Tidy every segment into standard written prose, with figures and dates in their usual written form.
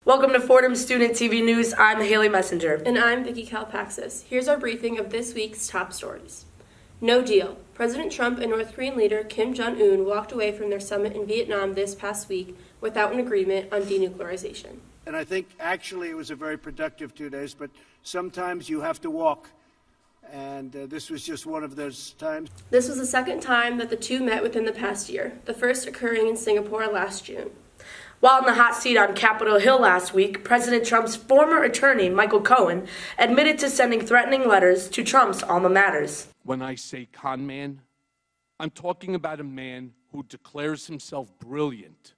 Welcome to Fordham Student TV News. I'm Haley Messenger. And I'm Vicki Kalpaxis. Here's our briefing of this week's top stories. No deal. President Trump and North Korean leader Kim Jong-un walked away from their summit in Vietnam this past week without an agreement on denuclearization. And I think actually it was a very productive 2 days, but sometimes you have to walk. And this was just one of those times. This was the second time that the two met within the past year, the first occurring in Singapore last June. While in the hot seat on Capitol Hill last week, President Trump's former attorney, Michael Cohen, admitted to sending threatening letters to Trump's alma maters. When I say con man, I'm talking about a man who declares himself brilliant,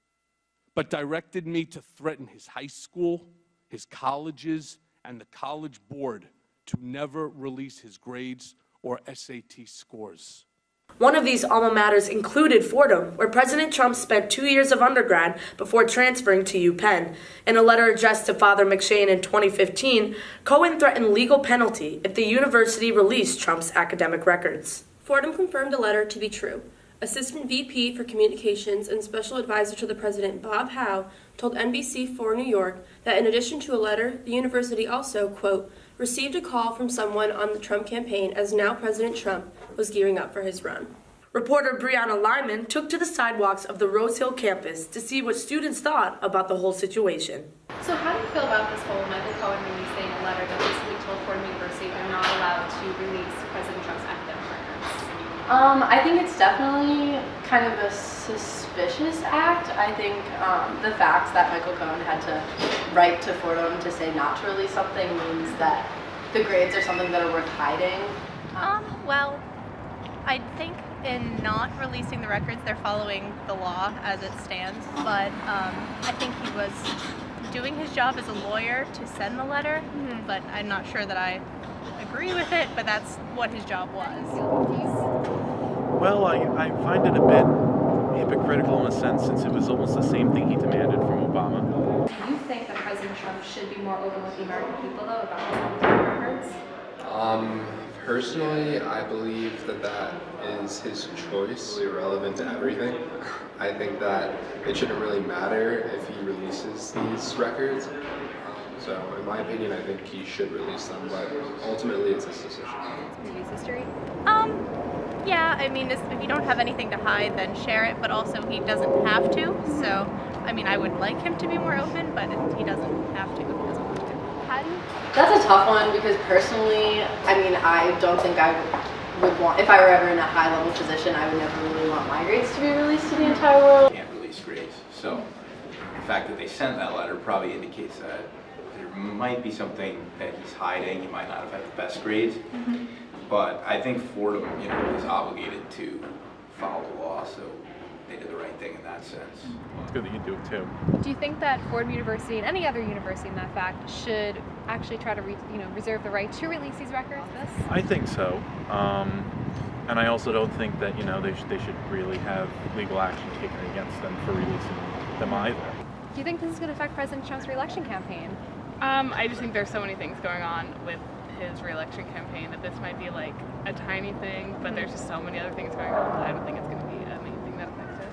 but directed me to threaten his high school, his colleges, and the college board to never release his grades or SAT scores. One of these alma maters included Fordham, where President Trump spent 2 years of undergrad before transferring to UPenn. In a letter addressed to Father McShane in 2015, Cohen threatened legal penalty if the university released Trump's academic records. Fordham confirmed the letter to be true. Assistant VP for Communications and Special Advisor to the President Bob Howe told NBC4 New York that in addition to a letter, the university also, quote, received a call from someone on the Trump campaign as now President Trump was gearing up for his run. Reporter Brianna Lyman took to the sidewalks of the Rose Hill campus to see what students thought about the whole situation. So how do you feel about this whole Michael Cohen releasing a letter that basically told Fordham University they're not allowed to release President Trump's academic records? I think it's definitely kind of a suspicious act. I think the fact that Michael Cohen had to write to Fordham to say not to release something means that the grades are something that are worth hiding. Well, I think in not releasing the records, they're following the law as it stands, but I think he was doing his job as a lawyer to send the letter, but I'm not sure that I agree with it, but that's what his job was. Well, I find it a bit hypocritical in a sense, since it was almost the same thing he demanded from Obama. Do you think that President Trump should be more open with the American people, though, about his academic records? Personally, I believe that is his choice, irrelevant to everything. I think that it shouldn't really matter if he releases these records. So, in my opinion, I think he should release them, but ultimately it's his decision. Use history? Yeah, I mean, if you don't have anything to hide, then share it, but also he doesn't have to. So, I mean, I would like him to be more open, but he doesn't have to if he doesn't want to. How do you? That's a tough one because personally, I mean, I don't think I would want, if I were ever in a high-level position, I would never really want my grades to be released to the entire world. Can't release grades. So the fact that they sent that letter probably indicates that there might be something that he's hiding. He might not have had the best grades. But I think Fordham, is obligated to follow the law, so they did the right thing in that sense. It's good that you do it too. Do you think that Fordham University and any other university, in that fact, should actually try to reserve the right to release these records? I think so. And I also don't think that they should really have legal action taken against them for releasing them either. Do you think this is going to affect President Trump's re-election campaign? I just think there's so many things going on with his re-election campaign that this might be like a tiny thing, but there's just so many other things going on that I don't think it's going to be anything that affects it.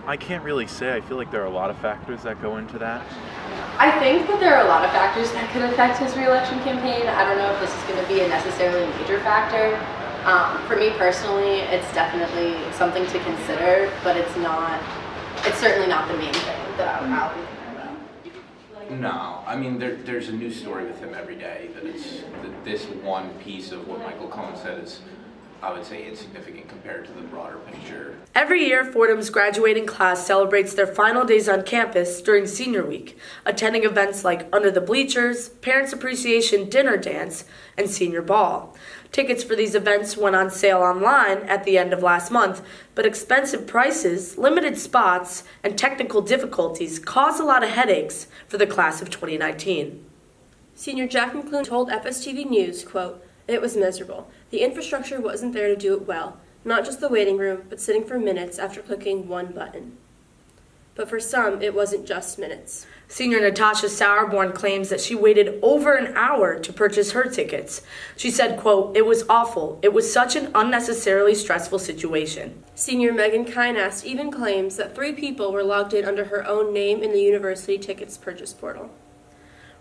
I can't really say. I feel like there are a lot of factors that go into that. I think that there are a lot of factors that could affect his re-election campaign. I don't know if this is going to be a necessarily major factor. For me personally, it's definitely something to consider, but it's certainly not the main thing that I'll be thinking about. No, I mean, there's a new story with him every day that this one piece of what Michael Cohen said is, I would say, insignificant compared to the broader picture. Every year, Fordham's graduating class celebrates their final days on campus during senior week, attending events like Under the Bleachers, Parents Appreciation Dinner Dance, and Senior Ball. Tickets for these events went on sale online at the end of last month, but expensive prices, limited spots, and technical difficulties caused a lot of headaches for the class of 2019. Senior Jack McClune told FSTV News, quote, "It was miserable. The infrastructure wasn't there to do it well. Not just the waiting room, but sitting for minutes after clicking one button." but for some, it wasn't just minutes. Senior Natasha Sauerborn claims that she waited over an hour to purchase her tickets. She said, quote, "It was awful. It was such an unnecessarily stressful situation." Senior Megan Kynast even claims that 3 people were logged in under her own name in the university tickets purchase portal.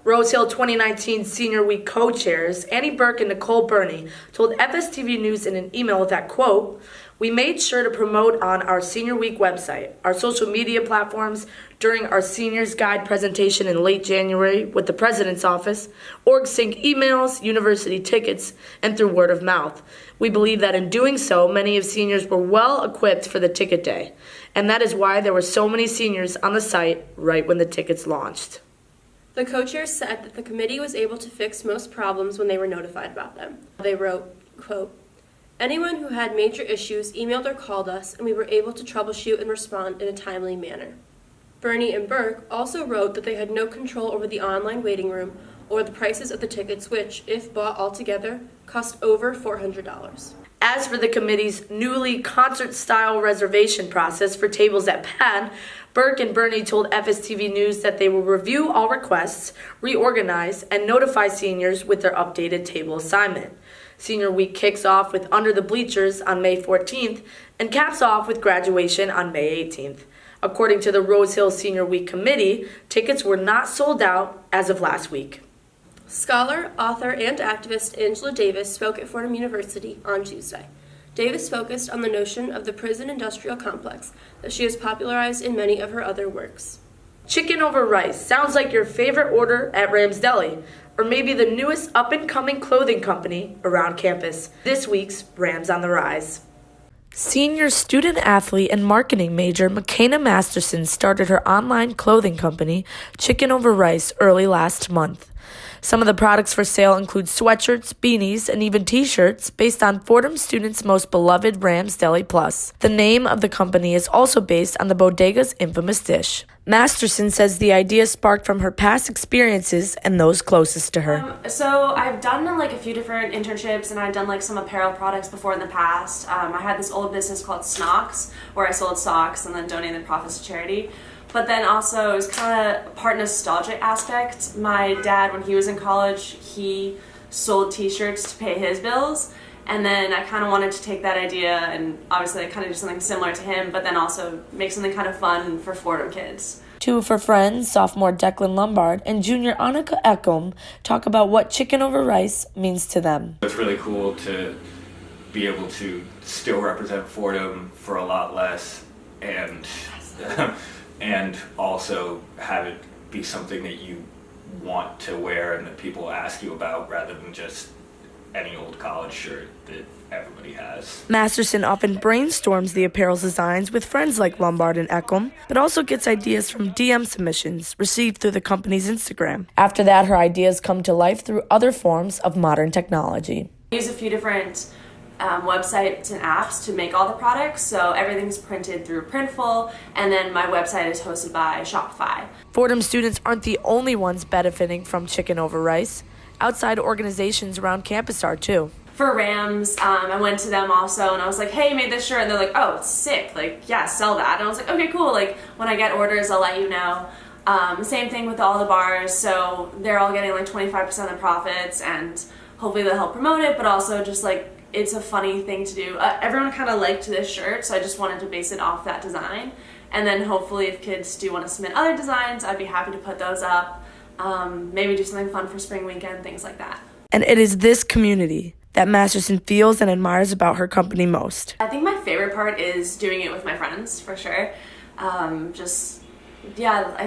Rose Hill 2019 Senior Week co-chairs Annie Burke and Nicole Burney told FSTV News in an email that, quote, "We made sure to promote on our Senior Week website, our social media platforms, during our Seniors Guide presentation in late January with the President's Office, OrgSync emails, university tickets, and through word of mouth. We believe that in doing so, many of seniors were well equipped for the ticket day, and that is why there were so many seniors on the site right when the tickets launched." The co-chairs said that the committee was able to fix most problems when they were notified about them. They wrote, quote, "Anyone who had major issues emailed or called us, and we were able to troubleshoot and respond in a timely manner." Burney and Burke also wrote that they had no control over the online waiting room or the prices of the tickets, which, if bought all together, cost over $400. As for the committee's newly concert-style reservation process for tables at Penn, Burke and Burney told FSTV News that they will review all requests, reorganize, and notify seniors with their updated table assignment. Senior Week kicks off with Under the Bleachers on May 14th and caps off with graduation on May 18th. According to the Rose Hill Senior Week Committee, tickets were not sold out as of last week. Scholar, author, and activist Angela Davis spoke at Fordham University on Tuesday. Davis focused on the notion of the prison industrial complex that she has popularized in many of her other works. Chicken over rice sounds like your favorite order at Ram's Deli, or maybe the newest up-and-coming clothing company around campus. This week's Rams on the Rise. Senior student athlete and marketing major McKenna Masterson started her online clothing company, Chicken Over Rice, early last month. Some of the products for sale include sweatshirts, beanies, and even t-shirts based on Fordham students' most beloved Rams Deli Plus. The name of the company is also based on the bodega's infamous dish. Masterson says the idea sparked from her past experiences and those closest to her. So I've done a few different internships, and I've done some apparel products before in the past. I had this old business called Snocks, where I sold socks and then donated profits to charity. But then also it was kind of part nostalgic aspect. My dad, when he was in college, he sold t-shirts to pay his bills. And then I kind of wanted to take that idea and obviously kind of do something similar to him, but then also make something kind of fun for Fordham kids. Two of her friends, sophomore Declan Lombard and junior Annika Eckham, talk about what Chicken Over Rice means to them. It's really cool to be able to still represent Fordham for a lot less and also have it be something that you want to wear and that people ask you about rather than just any old college shirt that everybody has. Masterson often brainstorms the apparel designs with friends like Lombard and Eckham, but also gets ideas from DM submissions received through the company's Instagram. After that, her ideas come to life through other forms of modern technology. I use a few different websites and apps to make all the products, so everything's printed through Printful, and then my website is hosted by Shopify. Fordham students aren't the only ones benefiting from Chicken Over Rice. Outside organizations around campus are too. For Rams, I went to them also, and I was like, hey, I made this shirt, and they're like, oh, it's sick, yeah, sell that. And I was like, okay, cool, when I get orders, I'll let you know. Same thing with all the bars, so they're all getting 25% of profits, and hopefully they'll help promote it, but also just it's a funny thing to do. Everyone kind of liked this shirt, so I just wanted to base it off that design. And then hopefully if kids do want to submit other designs, I'd be happy to put those up. Maybe do something fun for spring weekend, things like that. And it is this community that Masterson feels and admires about her company most. I think my favorite part is doing it with my friends, for sure. I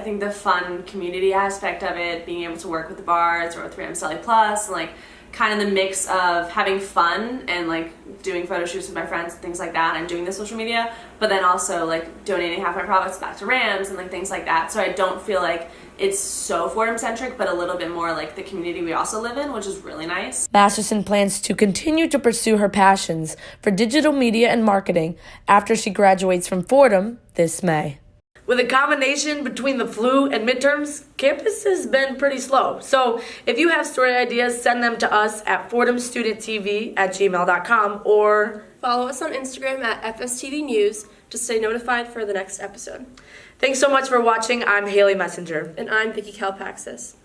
think the fun community aspect of it, being able to work with the bars or with Rams Deli Plus, and kind of the mix of having fun and doing photo shoots with my friends and things like that, and doing the social media, but then also donating half my profits back to Rams and things like that. So I don't feel like it's so Fordham centric, but a little bit more the community we also live in, which is really nice. Masterson plans to continue to pursue her passions for digital media and marketing after she graduates from Fordham this May. With a combination between the flu and midterms, campus has been pretty slow. So if you have story ideas, send them to us at fordhamstudenttv@gmail.com or follow us on Instagram at FSTV News to stay notified for the next episode. Thanks so much for watching. I'm Haley Messenger. And I'm Vicki Kalpaxis.